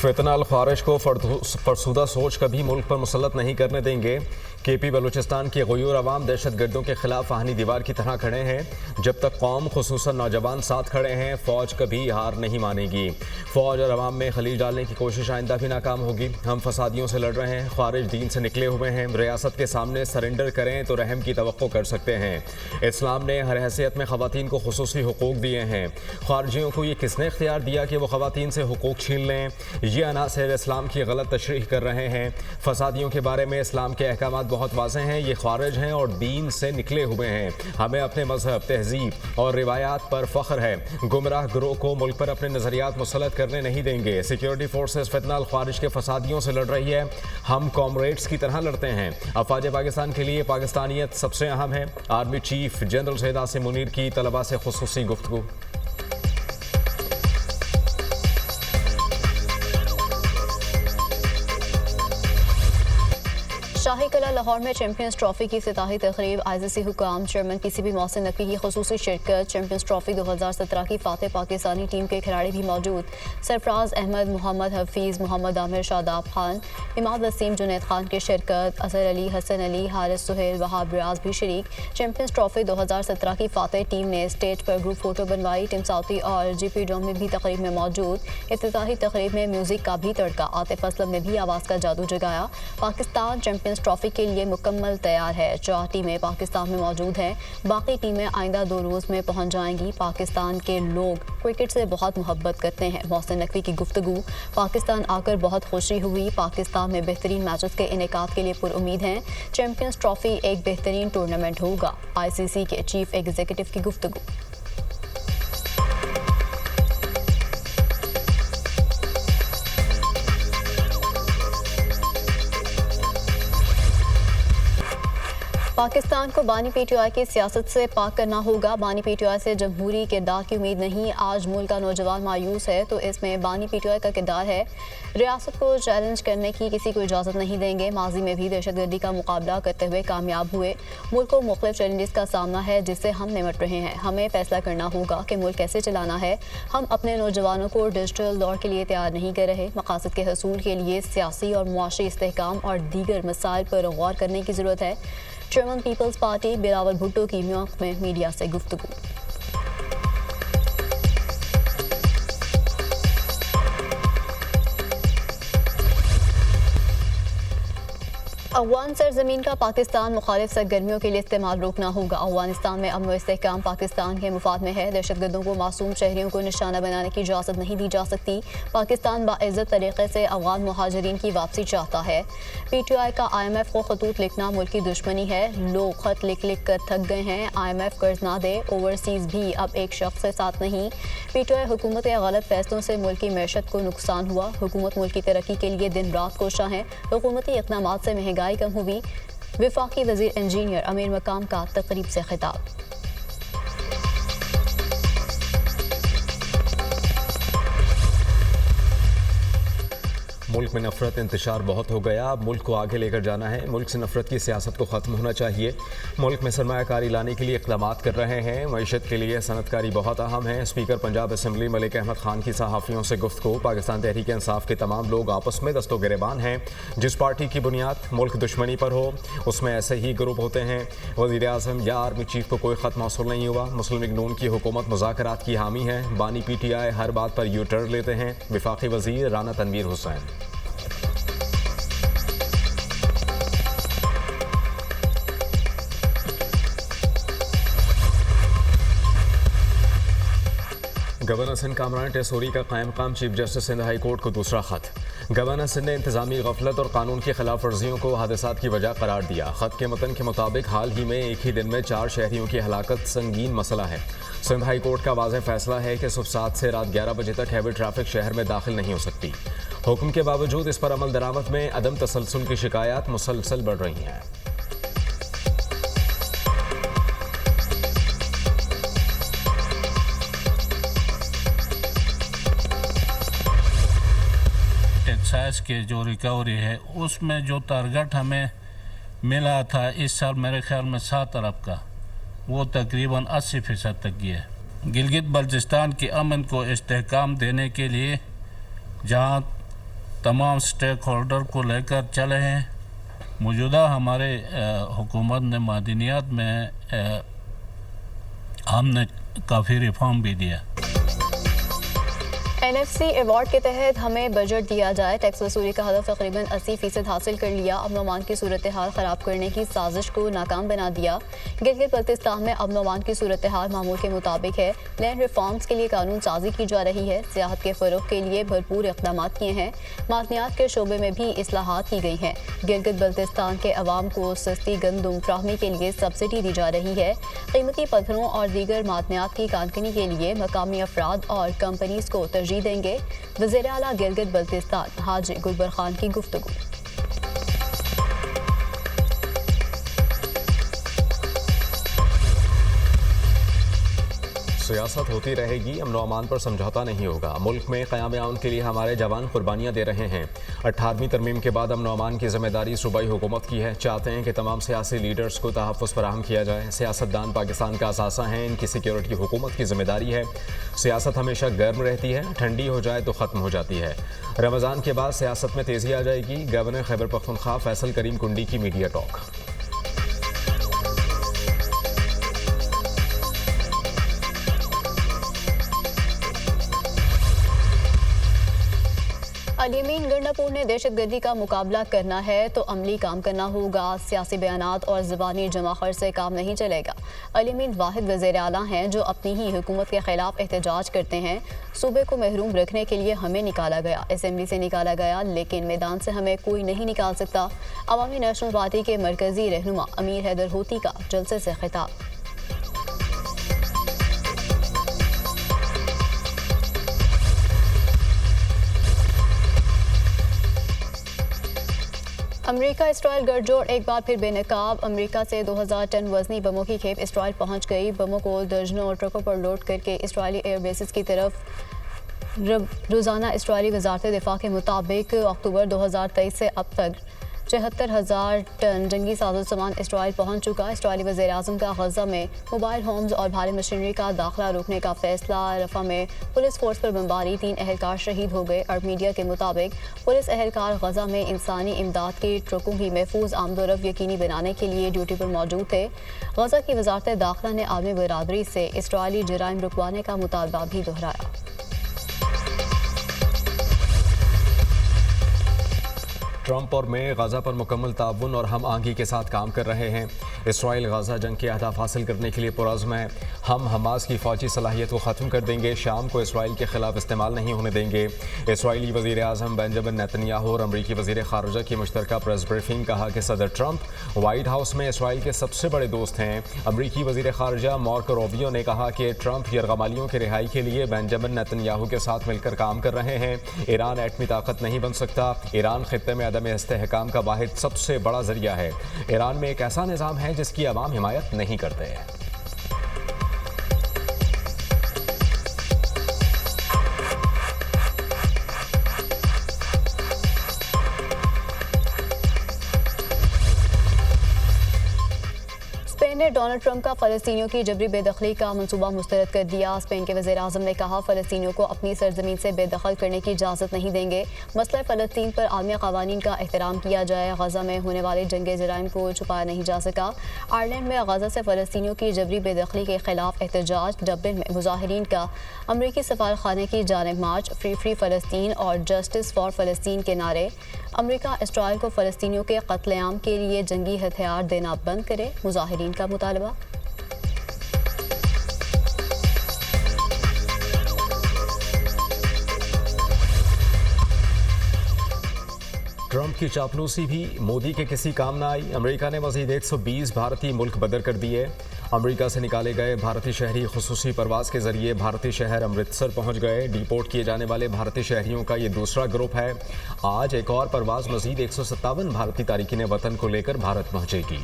फितना अल ख्वारिश को फरसुदा सोच कभी मुल्क पर मुसल्लत नहीं करने देंगे। KP बलूचिस्तान की गयूर अवाम दहशत गर्दों के खिलाफ आहनी दीवार की तरह खड़े हैं। जब तक कौम खुसूसन नौजवान साथ खड़े हैं, फ़ौज कभी हार नहीं मानेगी। फ़ौज और अवाम में खलीज डालने की कोशिश आइंदा भी नाकाम होगी। हम फसादियों से लड़ रहे हैं, ख्वारिज दीन से निकले हुए हैं। रियासत के सामने सरेंडर करें तो रहम की तवक्को कर सकते हैं। इस्लाम ने हर हैसियत में ख़वातीन को खुसूसी हुकूक दिए हैं। ख्वारिजियों को ये किसने इख्तियार दिया कि वो ख़वातीन से हुकूक छीन लें? ये अनासिर इस्लाम की गलत तशरीह कर रहे हैं। फसादियों के बारे में इस्लाम के अहकामात बहुत वाज़ेह हैं। ये ख्वारिज हैं और दीन से निकले हुए हैं। हमें अपने मजहब, तहजीब और रिवायात पर फ़ख्र है। गुमराह गिरोह को मुल्क पर अपने नज़रियात मुसल्लत करने नहीं देंगे। सिक्योरिटी फोर्सेस फितना अल ख्वारिज के फसादियों से लड़ रही है। हम कॉमरेड्स की तरह लड़ते हैं। अफवाज पाकिस्तान के लिए पाकिस्तानियत सबसे अहम है। Army chief general Syed Asim Munir की तलबा से खुसूसी गुफ्तगू। शाही कला लाहौर में चैंपियंस ट्रॉफी की इफ्तिताही तकरीब, ICC हुकाम, चेयरमैन PCB मोहसिन नकवी की खुसूसी शिरकत। चैंपियंस ट्रॉफी 2017 की फातेह पाकिस्तानी टीम के खिलाड़ी भी मौजूद। सरफराज अहमद, मोहम्मद हफीज़, मोहम्मद आमिर, शादाब खान, इमाद वसीम, जुनैद खान की शिरकत। असर अली, हसन अली, हारिस सुहेल, वहाब रियाज भी शरीक। चैंपियंस ट्रॉफी 2017 की फातेह टीम ने स्टेज पर ग्रुप फोटो बनवाई। टिम साउथी और GP डोम में भी तकरीब में मौजूद। इफ्तिताही तकरीब में म्यूजिक का भी तड़का। आतिफ असलम ने भी आवाज़ का जादू जगाया। पाकिस्तान चैंपियंस ट्रॉफी के लिए मुकम्मल तैयार है। 4 टीमें पाकिस्तान में मौजूद हैं। बाकी टीमें आइंदा 2 रोज़ में पहुंच जाएंगी। पाकिस्तान के लोग क्रिकेट से बहुत मोहब्बत करते हैं। मोहसिन नकवी की गुफ्तगू। पाकिस्तान आकर बहुत खुशी हुई। पाकिस्तान में बेहतरीन मैचेस के इनेकाद के लिए पुरुमीद हैं। चैंपियंस ट्रॉफी एक बेहतरीन टूर्नामेंट होगा। ICC के चीफ एग्जीक्यूटिव की गुफ्तगू। पाकिस्तान को बानी PTI की सियासत से पाक करना होगा। बानी PTI से जमहूरी किरदार की उम्मीद नहीं। आज मुल्क का नौजवान मायूस है तो इसमें बानी PTI का किरदार है। रियासत को चैलेंज करने की किसी को इजाज़त नहीं देंगे। माजी में भी दहशतगर्दी का मुकाबला करते हुए कामयाब हुए। मुल्क को मुख्तलिफ चैलेंजेस का सामना है जिससे हम निमट रहे हैं। हमें फैसला करना होगा कि मुल्क कैसे चलाना है। हम अपने नौजवानों को डिजिटल दौर के लिए तैयार नहीं कर रहे। मकासद के हसूल के लिए सियासी और मुआशी इस्तेहकाम और दीगर मसाइल पर गौर करने की ज़रूरत है। Chairman Peoples Party Bilawal Bhutto की न्यूयॉर्क में मीडिया से गुफ्तगू। अफगान सरजमीन का पाकिस्तान मुखालिफ सरगर्मियों के लिए इस्तेमाल रोकना होगा। अफगानिस्तान में अमन व इस्तेहकाम पाकिस्तान के मुफाद में है। दहशतगर्दों को मासूम शहरियों को निशाना बनाने की इजाज़त नहीं दी जा सकती। पाकिस्तान बाइज़्ज़त तरीके से अफगान मुहाजिरीन की वापसी चाहता है। PTI का IMF को खतूत लिखना मुल्क की दुश्मनी है। लोग खत लिख लिख कर थक गए हैं। IMF कर्ज ना दे। ओवरसीज़ भी अब एक शख्स के साथ नहीं। PTI हुकूमत के गलत फैसलों से मुल्क की मैशत को नुकसान हुआ। हुकूमत मुल्क की तरक्की के लिए दिन रात कोशा है। हुकूमती इक़दामात से महंगाई कम हुई। विफाकी वज़ीर इंजीनियर अमीर मकाम का तकरीब से खिताब। मुल्क में नफरत इंतशार बहुत हो गया। अब मुल्क को आगे लेकर जाना है। मुल्क से नफरत की सियासत को ख़त्म होना चाहिए। मुल्क में सरमायाकारी लाने के लिए इक़दामात कर रहे हैं। मईशत के लिए सनतकारी बहुत अहम है। स्पीकर पंजाब असम्बली मलिक अहमद खान की सहाफ़ियों से गुफ्तगू। पाकिस्तान तहरीक इंसाफ के तमाम लोग आपस में दस्तो गिरेबान हैं। जिस पार्टी की बुनियाद मुल्क दुश्मनी पर हो उसमें ऐसे ही ग्रुप होते हैं। वज़ीर आज़म या आर्मी चीफ को कोई ख़त मौसूल नहीं हुआ। मुस्लिम लीग नून की हुकूमत मुज़ाकरात की हामी है। बानी PTI हर बात पर यू टर्न लेते हैं। विफाकी वज़ीर राना तनवीर हुसैन। गवर्नर सिंध कामरान टेसोरी का कायम काम chief justice Sindh high court को दूसरा खत। गवर्नर सिंध ने इंतजामी गफलत और कानून की खिलाफ वर्जियों को हादसात की वजह करार दिया। खत के मतन के मुताबिक हाल ही में एक ही दिन में 4 शहरियों की हलाकत संगीन मसला है। सिंध हाई कोर्ट का वाज़ेह फैसला है कि सुबह 7 से रात 11 बजे तक हैवी ट्रैफिक शहर में दाखिल नहीं हो सकती। हुक्म के बावजूद इस पर अमल दरामद में अदम तसलसल की शिकायत मुसलसल बढ़ रही हैं। एक्साइज के जो रिकवरी है उसमें जो टारगेट हमें मिला था इस साल मेरे ख्याल में 7 अरब का, वो तकरीबन 80% तक गया है। गिलगित बल्चिस्तान के अमन को इस्तेहकाम देने के लिए जहाँ तमाम स्टेक होल्डर को लेकर चले हैं। मौजूदा हमारे हुकूमत ने मादनियात में हमने काफ़ी रिफॉर्म भी दिया। NFC अवार्ड के तहत हमें बजट दिया जाए। टैक्स वसूली का हदफ तकरीबन 80% हासिल कर लिया। अमन अमान की सूरत हाल ख़राब करने की साजिश को नाकाम बना दिया। गिलगित बल्तिस्तान में अमन अमान की सूरत हाल मामूल के मुताबिक है। लैंड रिफॉर्म्स के लिए कानून साजी की जा रही है। सियाहत के फ़रोग के लिए भरपूर इक़दाम किए हैं। मादनियात के शोबे में भी इस्लाहात की गई हैं। गिलगित बल्तिस्तान के अवाम को सस्ती गंदुम फ्राहमी के लिए सब्सिडी दी जा रही है। कीमती पत्थरों और दीगर मादनियात की कानकनी के लिए मकामी अफराद और कंपनीज को तरजीह देंगे। वज़ीर आला गिलगित बल्तिस्तान हाजी गुलबर खान की गुफ्तगू। सियासत होती रहेगी, अमन अमान पर समझौता नहीं होगा। मुल्क में क़याम के लिए हमारे जवान कुर्बानियाँ दे रहे हैं। 18वीं तरमीम के बाद अमन अमान की जिम्मेदारी सूबाई हुकूमत की है। चाहते हैं कि तमाम सियासी लीडर्स को तहफ़्फ़ुज़ फराहम किया जाए। सियासतदान पाकिस्तान का असासा हैं, इनकी सिक्योरिटी हुकूमत की जिम्मेदारी है। सियासत हमेशा गर्म रहती है, ठंडी हो जाए तो ख़त्म हो जाती है। रमज़ान के बाद सियासत में तेज़ी आ जाएगी। गवर्नर खैबर पख्तूनख्वा फैसल करीम कुंडी की मीडिया टॉक। अलीमीन गंडापुर ने दहशतगर्दी का मुकाबला करना है तो अमली काम करना होगा। सियासी बयानात और ज़बानी जमाखर से काम नहीं चलेगा। अलीमीन वाहिद वज़ीर आला हैं जो अपनी ही हुकूमत के खिलाफ एहतजाज करते हैं। सूबे को महरूम रखने के लिए हमें निकाला गया, असम्बली से निकाला गया, लेकिन मैदान से हमें कोई नहीं निकाल सकता। अवामी नेशनल पार्टी के मरकजी रहनुमा अमीर हैदर होती का जलसे से खिताब। अमेरिका इसराइल गठजोड़ एक बार फिर बेनकाब। अमेरिका से 2000 टन वजनी बमों की खेप इसराइल पहुंच गई। बमों को दर्जनों ट्रकों पर लोड करके इसराइली एयरबेसिस की तरफ रोज़ाना। इसराइली वज़ारत दिफा के मुताबिक अक्टूबर 2023 से अब तक 74,000 टन जंगी साजो सामान इसराइल पहुंच चुका। इसराइली वज़ीर आज़म का गज़ा में मोबाइल होम्स और भारी मशीनरी का दाखिला रोकने का फैसला। रफ़ा में पुलिस फोर्स पर बमबारी, 3 अहलकार शहीद हो गए। अरब मीडिया के मुताबिक पुलिस अहलकार गज़ा में इंसानी इमदाद की ट्रकों की महफूज आमदोरफ्त यकीनी बनाने के लिए ड्यूटी पर मौजूद थे। गज़ा की वज़ारत दाखिला ने आलमी बरादरी से इसराइली जराइम रुकवाने का मुतालबा भी दोहराया। ट्रंप और मे गाज़ा पर मुकम्मल ताउन और हम आहंगी के साथ काम कर रहे हैं। इसराइल गाज़ा जंग के अहदाफ हासिल करने के लिए पुरज़्म है। हम हमास की फ़ौजी सलाहियत को ख़त्म कर देंगे। शाम को इसराइल के खिलाफ इस्तेमाल नहीं होने देंगे। इसराइली वज़ीर आज़म बेंजामिन नेतन्याहू और अमरीकी वज़ीर ख़ारिजा की मुश्तरका प्रेस ब्रीफिंग। कहा कि सदर ट्रंप वाइट हाउस में इसराइल के सबसे बड़े दोस्त हैं। अमरीकी वज़ीर ख़ारिजा मार्को रूबियो ने कहा कि ट्रंप यरगमालियों की रिहाई के लिए बेंजामिन नेतन्याहू के साथ मिलकर काम कर रहे हैं। ईरान एटमी ताकत नहीं बन सकता। ईरान खित्ते में में इस्तेहकाम का वाहिद सबसे बड़ा जरिया है। ईरान में एक ऐसा निज़ाम है जिसकी अवाम हिमायत नहीं करते हैं। स्पेन ने डोनाल्ड ट्रंप का फ़लस्तीनियों की जबरी बेदखली का मंसूबा मुस्तरद कर दिया। स्पेन के वज़ीर आज़म ने कहा फ़लस्तीनियों को अपनी सरजमीन से बेदखल करने की इजाज़त नहीं देंगे। मसला फ़लस्तीन पर आलमी क़वानीन का एहतराम किया जाए। गज़ा में होने वाले जंग जराइम को छुपाया नहीं जा सका। आयरलैंड में गज़ा से फ़लस्तीनियों की जबरी बेदखली के खिलाफ एहतजाज। डबलिन में मुजाहिरीन का अमरीकी सफारखाने की जानिब मार्च। फ्री फ़लस्तीन और जस्टिस फ़ॉर फ़लस्तीन के नारे। अमरीका इसराइल को फ़लस्तीनियों के कत्लेआम के लिए जंगी हथियार देना बंद करे, मुजाहिरीन का मुतालबा। ट्रंप की चापलूसी भी मोदी के किसी काम न आई। अमेरिका ने मज़ीद 120 भारतीय मुल्क बदर कर दिए। अमेरिका से निकाले गए भारतीय शहरी खुसूसी परवाज़ के जरिए भारतीय शहर अमृतसर पहुंच गए। डिपोर्ट किए जाने वाले भारतीय शहरियों का ये दूसरा ग्रुप है। आज एक और परवाज़ मज़ीद 157 भारतीय तारिकीन वतन को लेकर भारत पहुंचेगी।